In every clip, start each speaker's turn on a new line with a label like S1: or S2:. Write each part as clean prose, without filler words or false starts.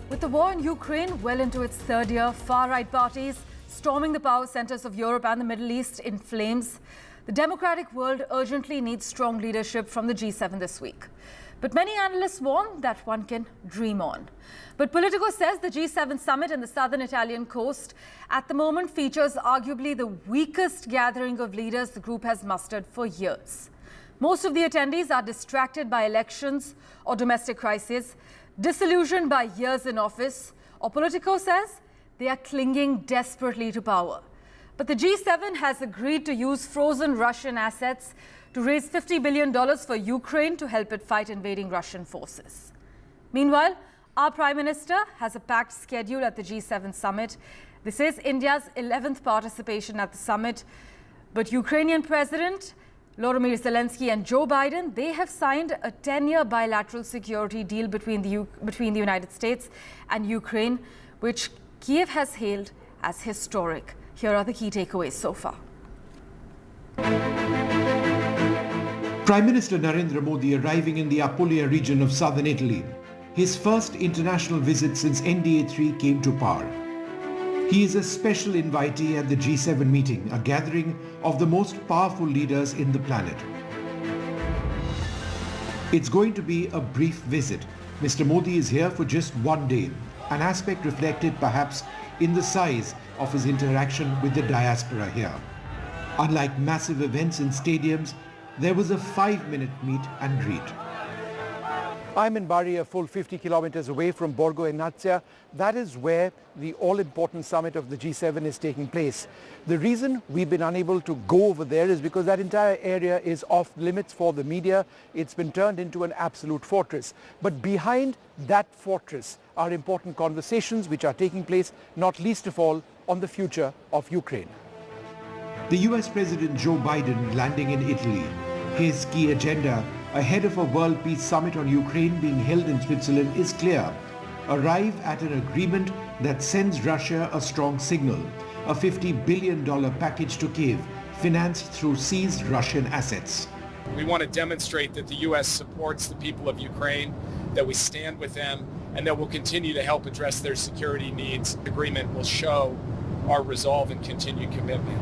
S1: With the war in Ukraine well into its third year, far-right parties storming the power centers of Europe and the Middle East in flames, the democratic world urgently needs strong leadership from the G7 this week. But many analysts warn that one can dream on. But Politico says the G7 summit in the southern Italian coast at the moment features arguably the weakest gathering of leaders the group has mustered for years. Most of the attendees are distracted by elections or domestic crises, disillusioned by years in office, or Politico says they are clinging desperately to power. But the G7 has agreed to use frozen Russian assets to raise $50 billion for Ukraine to help it fight invading Russian forces. Meanwhile, our Prime Minister has a packed schedule at the G7 summit. This is India's 11th participation at the summit. But Ukrainian President Volodymyr Zelensky and Joe Biden, they have signed a 10-year bilateral security deal between the United States and Ukraine, which Kiev has hailed as historic. Here are the key takeaways so far.
S2: Prime Minister Narendra Modi arriving in the Apulia region of southern Italy, his first international visit since NDTV came to power. He is a special invitee at the G7 meeting, a gathering of the most powerful leaders in the planet. It's going to be a brief visit. Mr. Modi is here for just one day, an aspect reflected perhaps in the size of his interaction with the diaspora here. Unlike massive events in stadiums, there was a 5-minute meet and greet.
S3: I'm in Bari, a full 50 kilometers away from Borgo Egnazia. That is where the all-important summit of the G7 is taking place. The reason we've been unable to go over there is because that entire area is off limits for the media. It's been turned into an absolute fortress. But behind that fortress are important conversations which are taking place, not least of all, on the future of Ukraine.
S2: The US President Joe Biden landing in Italy. His key agenda ahead of a World Peace Summit on Ukraine being held in Switzerland is clear. Arrive at an agreement that sends Russia a strong signal. A $50 billion package to Kiev, financed through seized Russian assets.
S4: We want to demonstrate that the U.S. supports the people of Ukraine, that we stand with them, and that we'll continue to help address their security needs. The agreement will show our resolve and continued commitment.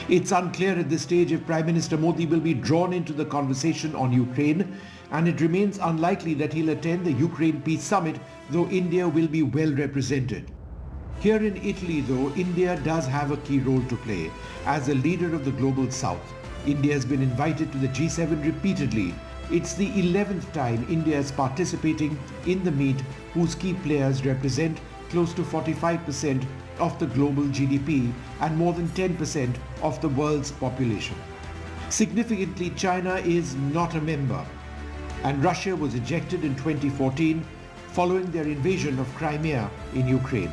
S2: It's unclear at this stage if Prime Minister Modi will be drawn into the conversation on Ukraine, and it remains unlikely that he'll attend the Ukraine Peace Summit, though India will be well represented. Here in Italy, though, India does have a key role to play as a leader of the global south. India has been invited to the G7 repeatedly. It's the 11th time India is participating in the meet, whose key players represent close to 45% of the global GDP and more than 10% of the world's population. Significantly, China is not a member, and Russia was ejected in 2014 following their invasion of Crimea in Ukraine.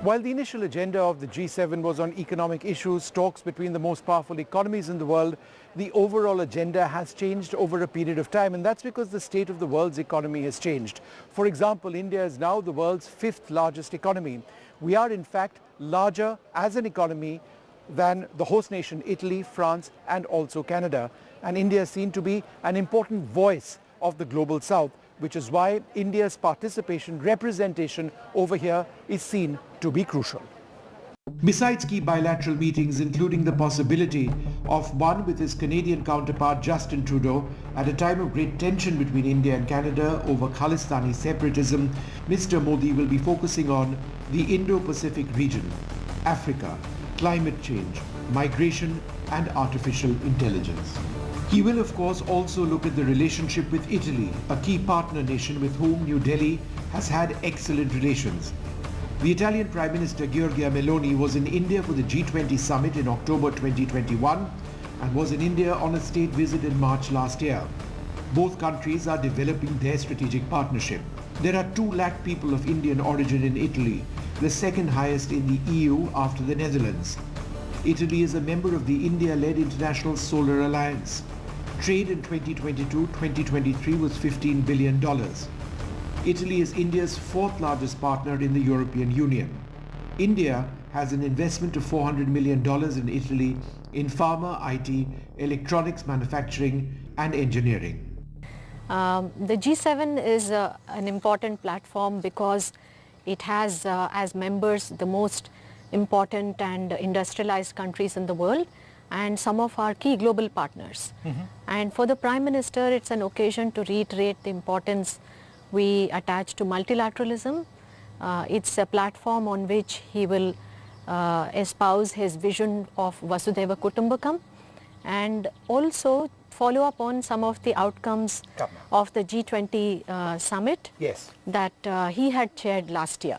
S3: While the initial agenda of the G7 was on economic issues, talks between the most powerful economies in the world, the overall agenda has changed over a period of time, and that's because the state of the world's economy has changed. For example, India is now the world's 5th largest economy. We are in fact larger as an economy than the host nation Italy, France and also Canada. And India is seen to be an important voice of the global south, which is why India's participation, representation over here is seen to be crucial.
S2: Besides key bilateral meetings, including the possibility of one with his Canadian counterpart Justin Trudeau at a time of great tension between India and Canada over Khalistani separatism, Mr. Modi will be focusing on the Indo-Pacific region, Africa, climate change, migration and artificial intelligence. He will of course also look at the relationship with Italy, a key partner nation with whom New Delhi has had excellent relations. The Italian Prime Minister Giorgia Meloni was in India for the G20 summit in October 2021 and was in India on a state visit in March last year. Both countries are developing their strategic partnership. There are 2 lakh people of Indian origin in Italy, the second highest in the EU after the Netherlands. Italy is a member of the India-led International Solar Alliance. Trade in 2022-2023 was $15 billion. Italy is India's 4th largest partner in the European Union. India has an investment of $400 million in Italy in pharma, IT, electronics manufacturing and engineering.
S5: The G7 is an important platform because it has as members the most important and industrialized countries in the world and some of our key global partners. And for the Prime Minister, it's an occasion to reiterate the importance we attach to multilateralism. It's a platform on which he will espouse his vision of Vasudhaiva Kutumbakam and also follow up on some of the outcomes of the G20 summit that he had chaired last year.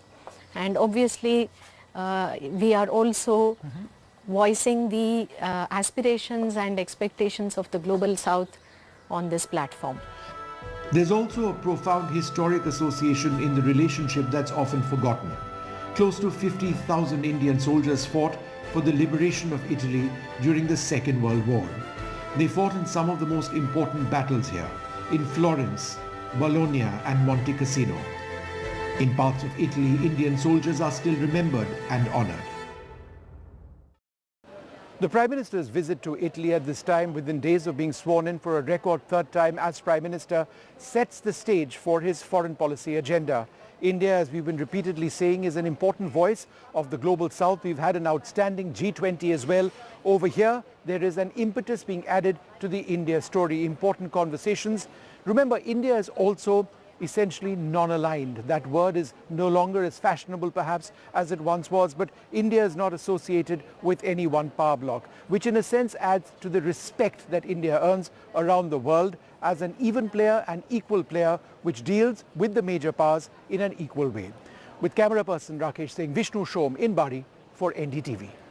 S5: And obviously, we are also voicing the aspirations and expectations of the Global South on this platform.
S2: There's also a profound historic association in the relationship that's often forgotten. Close to 50,000 Indian soldiers fought for the liberation of Italy during the Second World War. They fought in some of the most important battles here, in Florence, Bologna and Monte Cassino. In parts of Italy, Indian soldiers are still remembered and honoured.
S3: The Prime Minister's visit to Italy at this time, within days of being sworn in for a record third time as Prime Minister, sets the stage for his foreign policy agenda. India, as we've been repeatedly saying, is an important voice of the Global South. We've had an outstanding G20 as well. Over here, there is an impetus being added to the India story, important conversations. Remember, India is also essentially non-aligned. That word is no longer as fashionable perhaps as it once was, but India is not associated with any one power bloc, which in a sense adds to the respect that India earns around the world as an even player, an equal player, which deals with the major powers in an equal way. With camera person Rakesh Singh, Vishnu Shom in Bari for NDTV.